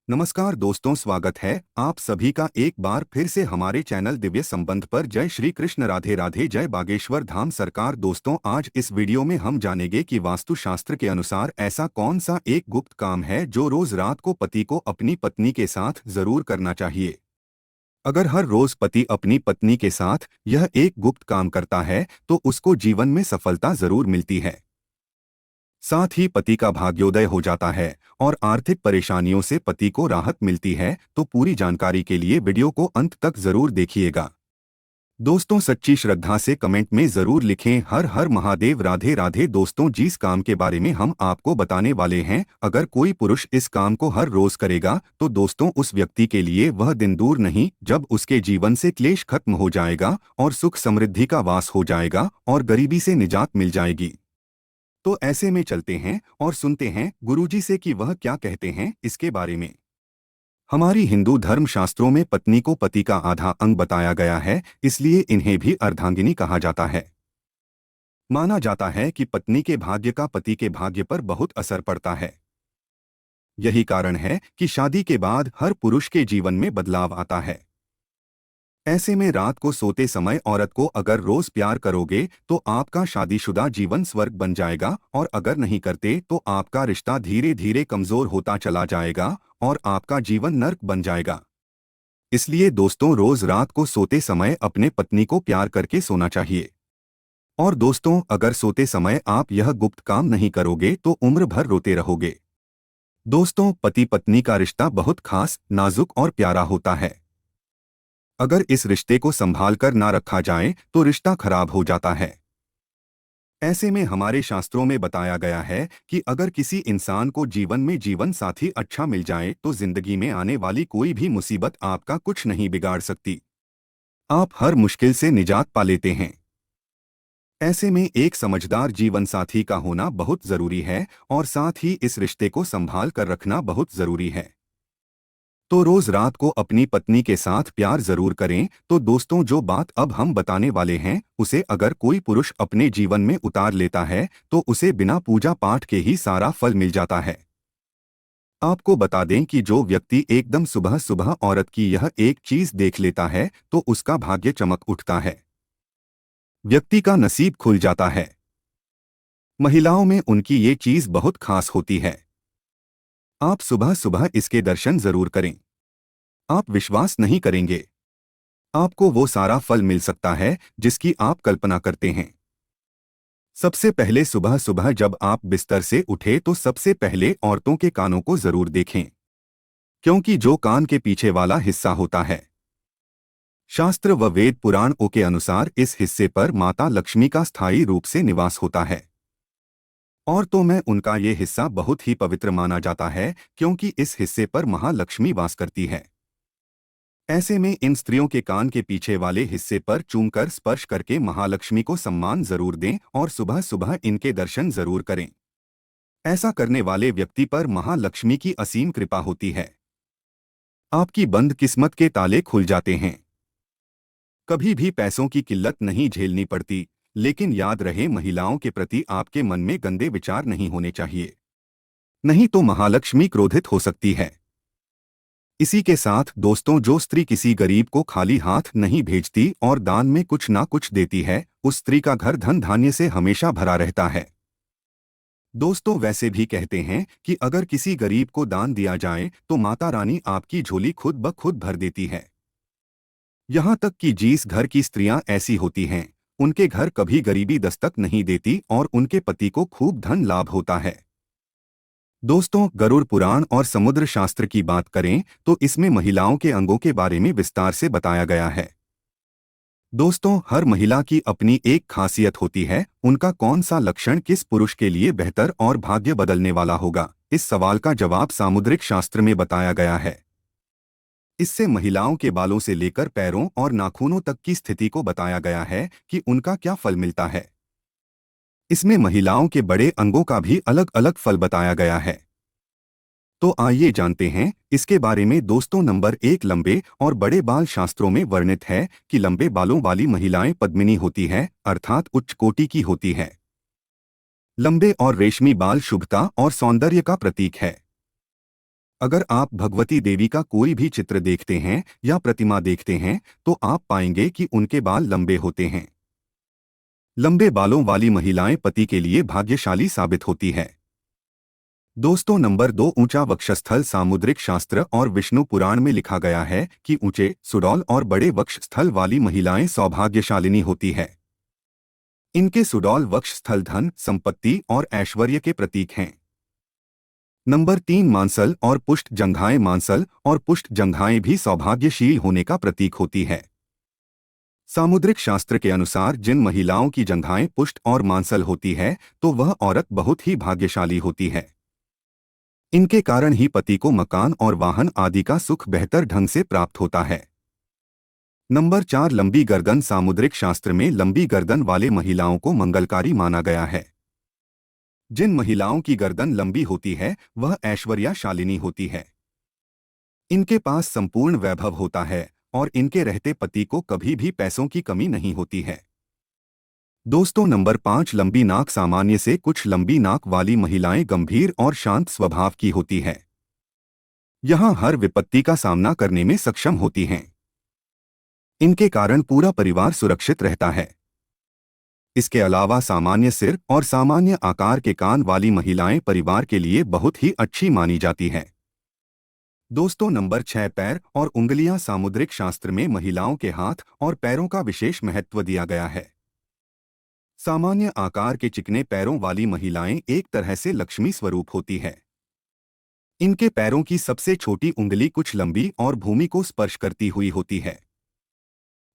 नमस्कार दोस्तों, स्वागत है आप सभी का एक बार फिर से हमारे चैनल दिव्य संबंध पर। जय श्री कृष्ण, राधे राधे, जय बागेश्वर धाम सरकार। दोस्तों, आज इस वीडियो में हम जानेंगे कि वास्तुशास्त्र के अनुसार ऐसा कौन सा एक गुप्त काम है जो रोज रात को पति को अपनी पत्नी के साथ जरूर करना चाहिए। अगर हर रोज पति अपनी पत्नी के साथ यह एक गुप्त काम करता है तो उसको जीवन में सफलता जरूर मिलती है। साथ ही पति का भाग्योदय हो जाता है और आर्थिक परेशानियों से पति को राहत मिलती है। तो पूरी जानकारी के लिए वीडियो को अंत तक जरूर देखिएगा। दोस्तों, सच्ची श्रद्धा से कमेंट में जरूर लिखें हर हर महादेव, राधे राधे। दोस्तों, जिस काम के बारे में हम आपको बताने वाले हैं, अगर कोई पुरुष इस काम को हर रोज करेगा तो दोस्तों उस व्यक्ति के लिए वह दिन दूर नहीं जब उसके जीवन से क्लेश खत्म हो जाएगा और सुख समृद्धि का वास हो जाएगा और गरीबी से निजात मिल जाएगी। तो ऐसे में चलते हैं और सुनते हैं गुरुजी से कि वह क्या कहते हैं इसके बारे में। हमारी हिंदू धर्म शास्त्रों में पत्नी को पति का आधा अंग बताया गया है, इसलिए इन्हें भी अर्धांगिनी कहा जाता है। माना जाता है कि पत्नी के भाग्य का पति के भाग्य पर बहुत असर पड़ता है। यही कारण है कि शादी के बाद हर पुरुष के जीवन में बदलाव आता है। ऐसे में रात को सोते समय औरत को अगर रोज प्यार करोगे तो आपका शादीशुदा जीवन स्वर्ग बन जाएगा, और अगर नहीं करते तो आपका रिश्ता धीरे धीरे कमजोर होता चला जाएगा और आपका जीवन नर्क बन जाएगा। इसलिए दोस्तों, रोज रात को सोते समय अपने पत्नी को प्यार करके सोना चाहिए। और दोस्तों, अगर सोते समय आप यह गुप्त काम नहीं करोगे तो उम्र भर रोते रहोगे। दोस्तों, पति पत्नी का रिश्ता बहुत खास, नाजुक और प्यारा होता है। अगर इस रिश्ते को संभाल कर ना रखा जाए तो रिश्ता खराब हो जाता है। ऐसे में हमारे शास्त्रों में बताया गया है कि अगर किसी इंसान को जीवन में जीवन साथी अच्छा मिल जाए तो जिंदगी में आने वाली कोई भी मुसीबत आपका कुछ नहीं बिगाड़ सकती। आप हर मुश्किल से निजात पा लेते हैं। ऐसे में एक समझदार जीवन साथी का होना बहुत जरूरी है और साथ ही इस रिश्ते को संभाल कर रखना बहुत जरूरी है। तो रोज रात को अपनी पत्नी के साथ प्यार जरूर करें। तो दोस्तों, जो बात अब हम बताने वाले हैं उसे अगर कोई पुरुष अपने जीवन में उतार लेता है तो उसे बिना पूजा पाठ के ही सारा फल मिल जाता है। आपको बता दें कि जो व्यक्ति एकदम सुबह सुबह औरत की यह एक चीज देख लेता है तो उसका भाग्य चमक उठता है, व्यक्ति का नसीब खुल जाता है। महिलाओं में उनकी ये चीज बहुत खास होती है। आप सुबह सुबह इसके दर्शन जरूर करें। आप विश्वास नहीं करेंगे, आपको वो सारा फल मिल सकता है जिसकी आप कल्पना करते हैं। सबसे पहले सुबह सुबह जब आप बिस्तर से उठे तो सबसे पहले औरतों के कानों को जरूर देखें, क्योंकि जो कान के पीछे वाला हिस्सा होता है, शास्त्र व वेद पुराणों के अनुसार इस हिस्से पर माता लक्ष्मी का स्थायी रूप से निवास होता है। और तो में उनका ये हिस्सा बहुत ही पवित्र माना जाता है क्योंकि इस हिस्से पर महालक्ष्मी वास करती है। ऐसे में इन स्त्रियों के कान के पीछे वाले हिस्से पर चूमकर स्पर्श करके महालक्ष्मी को सम्मान जरूर दें और सुबह सुबह इनके दर्शन जरूर करें। ऐसा करने वाले व्यक्ति पर महालक्ष्मी की असीम कृपा होती है। आपकी बंद किस्मत के ताले खुल जाते हैं। कभी भी पैसों की किल्लत नहीं झेलनी पड़ती, लेकिन याद रहे महिलाओं के प्रति आपके मन में गंदे विचार नहीं होने चाहिए, नहीं तो महालक्ष्मी क्रोधित हो सकती है। इसी के साथ दोस्तों, जो स्त्री किसी गरीब को खाली हाथ नहीं भेजती और दान में कुछ ना कुछ देती है, उस स्त्री का घर धन धान्य से हमेशा भरा रहता है। दोस्तों, वैसे भी कहते हैं कि अगर किसी गरीब को दान दिया जाए तो माता रानी आपकी झोली खुद ब खुद भर देती है। यहाँ तक कि जिस घर की स्त्रियां ऐसी होती हैं, उनके घर कभी गरीबी दस्तक नहीं देती और उनके पति को खूब धन लाभ होता है। दोस्तों, गरुड़ पुराण और समुद्र शास्त्र की बात करें तो इसमें महिलाओं के अंगों के बारे में विस्तार से बताया गया है। दोस्तों, हर महिला की अपनी एक खासियत होती है। उनका कौन सा लक्षण किस पुरुष के लिए बेहतर और भाग्य बदलने वाला होगा, इस सवाल का जवाब सामुद्रिक शास्त्र में बताया गया है। इससे महिलाओं के बालों से लेकर पैरों और नाखूनों तक की स्थिति को बताया गया है कि उनका क्या फल मिलता है। इसमें महिलाओं के बड़े अंगों का भी अलग अलग फल बताया गया है। तो आइए जानते हैं इसके बारे में। दोस्तों, नंबर 1, लंबे और बड़े बाल। शास्त्रों में वर्णित है कि लंबे बालों वाली महिलाएं पद्मिनी होती है, अर्थात उच्च कोटि की होती है। लंबे और रेशमी बाल शुभता और सौंदर्य का प्रतीक है। अगर आप भगवती देवी का कोई भी चित्र देखते हैं या प्रतिमा देखते हैं तो आप पाएंगे कि उनके बाल लंबे होते हैं। लंबे बालों वाली महिलाएं पति के लिए भाग्यशाली साबित होती है। दोस्तों, नंबर 2, ऊंचा वक्षस्थल। सामुद्रिक शास्त्र और विष्णु पुराण में लिखा गया है कि ऊंचे, सुडौल और बड़े वक्षस्थल वाली महिलाएं सौभाग्यशालिनी होती है। इनके सुडौल वक्षस्थल धन, संपत्ति और ऐश्वर्य के प्रतीक हैं। नंबर 3, मांसल और पुष्ट जंघाएं। मांसल और पुष्ट जंघाएं भी सौभाग्यशील होने का प्रतीक होती है। सामुद्रिक शास्त्र के अनुसार जिन महिलाओं की जंघाएं पुष्ट और मांसल होती है तो वह औरत बहुत ही भाग्यशाली होती है। इनके कारण ही पति को मकान और वाहन आदि का सुख बेहतर ढंग से प्राप्त होता है। नंबर 4, लंबी गर्दन। सामुद्रिक शास्त्र में लंबी गर्दन वाले महिलाओं को मंगलकारी माना गया है। जिन महिलाओं की गर्दन लंबी होती है वह ऐश्वर्यशालिनी होती है। इनके पास संपूर्ण वैभव होता है और इनके रहते पति को कभी भी पैसों की कमी नहीं होती है। दोस्तों, नंबर 5, लंबी नाक। सामान्य से कुछ लंबी नाक वाली महिलाएं गंभीर और शांत स्वभाव की होती है। यहां हर विपत्ति का सामना करने में सक्षम होती हैं। इनके कारण पूरा परिवार सुरक्षित रहता है। इसके अलावा सामान्य सिर और सामान्य आकार के कान वाली महिलाएं परिवार के लिए बहुत ही अच्छी मानी जाती हैं। दोस्तों, नंबर 6, पैर और उंगलियां। सामुद्रिक शास्त्र में महिलाओं के हाथ और पैरों का विशेष महत्व दिया गया है। सामान्य आकार के चिकने पैरों वाली महिलाएं एक तरह से लक्ष्मी स्वरूप होती है। इनके पैरों की सबसे छोटी उंगली कुछ लंबी और भूमि को स्पर्श करती हुई होती है।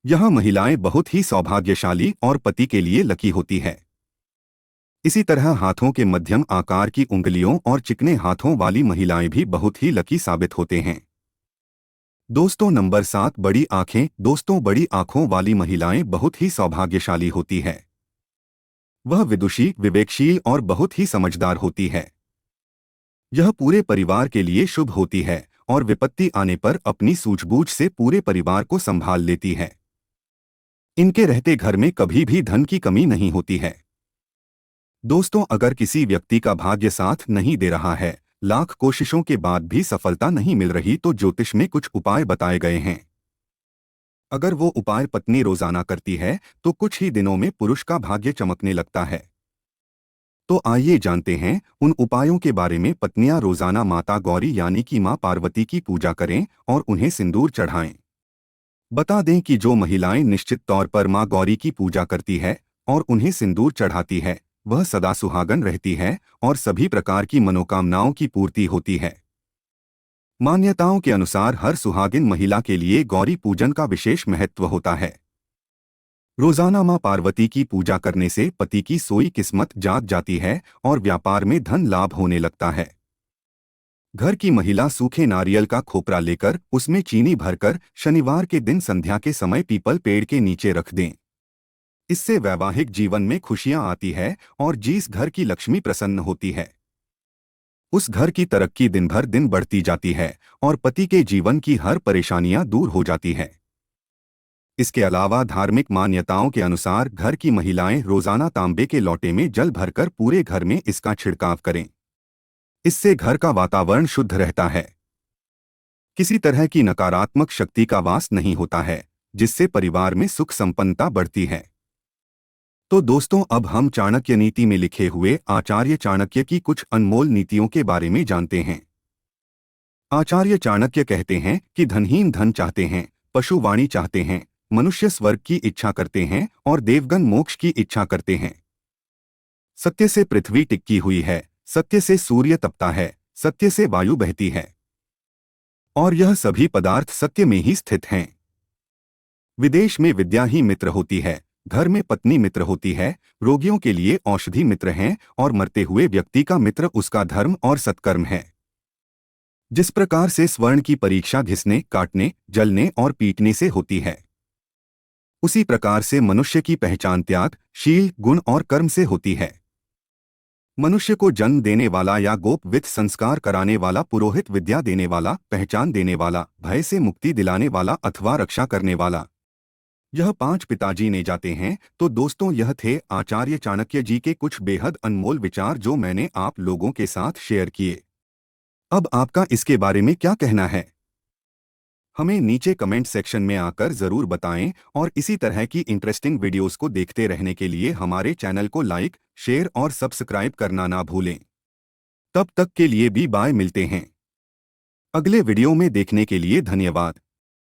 यह महिलाएं बहुत ही सौभाग्यशाली और पति के लिए लकी होती है। इसी तरह हाथों के मध्यम आकार की उंगलियों और चिकने हाथों वाली महिलाएं भी बहुत ही लकी साबित होते हैं। दोस्तों, नंबर 7, बड़ी आंखें। दोस्तों, बड़ी आंखों वाली महिलाएं बहुत ही सौभाग्यशाली होती है। वह विदुषी, विवेकशील और बहुत ही समझदार होती है। यह पूरे परिवार के लिए शुभ होती है और विपत्ति आने पर अपनी सूझबूझ से पूरे परिवार को संभाल लेती है। इनके रहते घर में कभी भी धन की कमी नहीं होती है। दोस्तों, अगर किसी व्यक्ति का भाग्य साथ नहीं दे रहा है, लाख कोशिशों के बाद भी सफलता नहीं मिल रही, तो ज्योतिष में कुछ उपाय बताए गए हैं। अगर वो उपाय पत्नी रोजाना करती है तो कुछ ही दिनों में पुरुष का भाग्य चमकने लगता है। तो आइए जानते हैं उन उपायों के बारे में। पत्नियां रोजाना माता गौरी यानी कि मां पार्वती की पूजा करें और उन्हें सिंदूर चढ़ाएं। बता दें कि जो महिलाएं निश्चित तौर पर मां गौरी की पूजा करती है और उन्हें सिंदूर चढ़ाती है वह सदा सुहागन रहती है और सभी प्रकार की मनोकामनाओं की पूर्ति होती है। मान्यताओं के अनुसार हर सुहागिन महिला के लिए गौरी पूजन का विशेष महत्व होता है। रोजाना मां पार्वती की पूजा करने से पति की सोई किस्मत जाग जाती है और व्यापार में धन लाभ होने लगता है। घर की महिला सूखे नारियल का खोपरा लेकर उसमें चीनी भरकर शनिवार के दिन संध्या के समय पीपल पेड़ के नीचे रख दें। इससे वैवाहिक जीवन में खुशियां आती है और जिस घर की लक्ष्मी प्रसन्न होती है उस घर की तरक्की दिन भर दिन बढ़ती जाती है और पति के जीवन की हर परेशानियां दूर हो जाती है। इसके अलावा धार्मिक मान्यताओं के अनुसार घर की महिलाएं रोजाना तांबे के लोटे में जल भरकर पूरे घर में इसका छिड़काव करें। इससे घर का वातावरण शुद्ध रहता है। किसी तरह की नकारात्मक शक्ति का वास नहीं होता है, जिससे परिवार में सुख संपन्नता बढ़ती है। तो दोस्तों, अब हम चाणक्य नीति में लिखे हुए आचार्य चाणक्य की कुछ अनमोल नीतियों के बारे में जानते हैं। आचार्य चाणक्य कहते हैं कि धनहीन धन चाहते हैं, पशु वाणी चाहते हैं, मनुष्य स्वर्ग की इच्छा करते हैं और देवगण मोक्ष की इच्छा करते हैं। सत्य से पृथ्वी टिकी हुई है, सत्य से सूर्य तपता है, सत्य से वायु बहती है और यह सभी पदार्थ सत्य में ही स्थित हैं। विदेश में विद्या ही मित्र होती है, घर में पत्नी मित्र होती है, रोगियों के लिए औषधि मित्र हैं और मरते हुए व्यक्ति का मित्र उसका धर्म और सत्कर्म है। जिस प्रकार से स्वर्ण की परीक्षा घिसने, काटने, जलने और पीटने से होती है, उसी प्रकार से मनुष्य की पहचान त्याग, शील, गुण और कर्म से होती है। मनुष्य को जन्म देने वाला या गोप वित्त संस्कार कराने वाला, पुरोहित विद्या देने वाला, पहचान देने वाला, भय से मुक्ति दिलाने वाला अथवा रक्षा करने वाला, यह 5 पिताजी ने जाते हैं। तो दोस्तों, यह थे आचार्य चाणक्य जी के कुछ बेहद अनमोल विचार जो मैंने आप लोगों के साथ शेयर किए। अब आपका इसके बारे में क्या कहना है? हमें नीचे कमेंट सेक्शन में आकर जरूर बताएं और इसी तरह की इंटरेस्टिंग वीडियोस को देखते रहने के लिए हमारे चैनल को लाइक, शेयर और सब्सक्राइब करना ना भूलें। तब तक के लिए भी बाय, मिलते हैं अगले वीडियो में। देखने के लिए धन्यवाद।